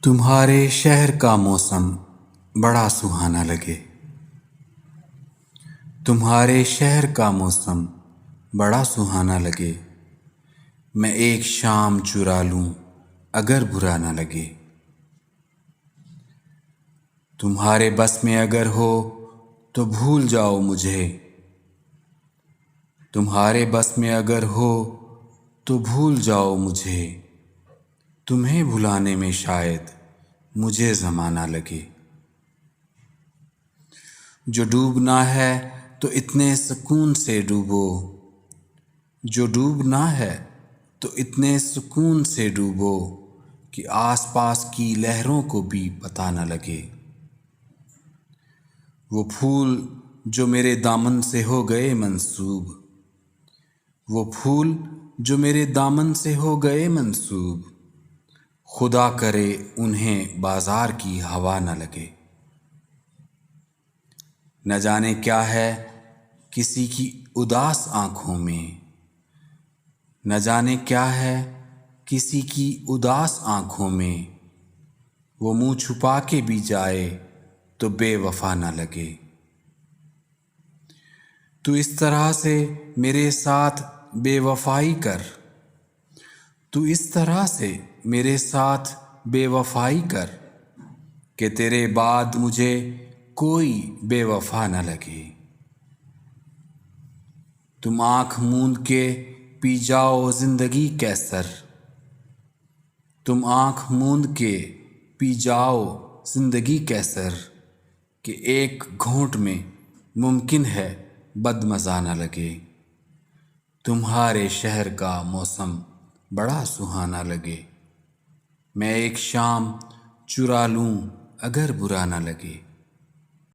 तुम्हारे शहर का मौसम बड़ा सुहाना लगे। तुम्हारे शहर का मौसम बड़ा सुहाना लगे। मैं एक शाम चुरा लूं अगर बुरा ना लगे। तुम्हारे बस में अगर हो तो भूल जाओ मुझे। तुम्हारे बस में अगर हो तो भूल जाओ मुझे। तुम्हें भुलाने में शायद मुझे ज़माना लगे। जो डूबना है तो इतने सुकून से डूबो। जो डूबना है तो इतने सुकून से डूबो कि आसपास की लहरों को भी पता न लगे। वो फूल जो मेरे दामन से हो गए मंसूब। वो फूल जो मेरे दामन से हो गए मंसूब। खुदा करे उन्हें बाजार की हवा न लगे। न जाने क्या है किसी की उदास आँखों में। न जाने क्या है किसी की उदास आँखों में। वो मुँह छुपा के भी जाए तो बेवफा न लगे। तू इस तरह से मेरे साथ बेवफाई कर। तू इस तरह से मेरे साथ बेवफाई कर कि तेरे बाद मुझे कोई बेवफा न लगे। तुम आँख मूंद के पी जाओ जिंदगी कैसर। तुम आँख मूंद के पी जाओ जिंदगी कैसर कि एक घूंट में मुमकिन है बदमज़ा न लगे। तुम्हारे शहर का मौसम बड़ा सुहाना लगे। मैं एक शाम चुरा लूं अगर बुरा न लगे।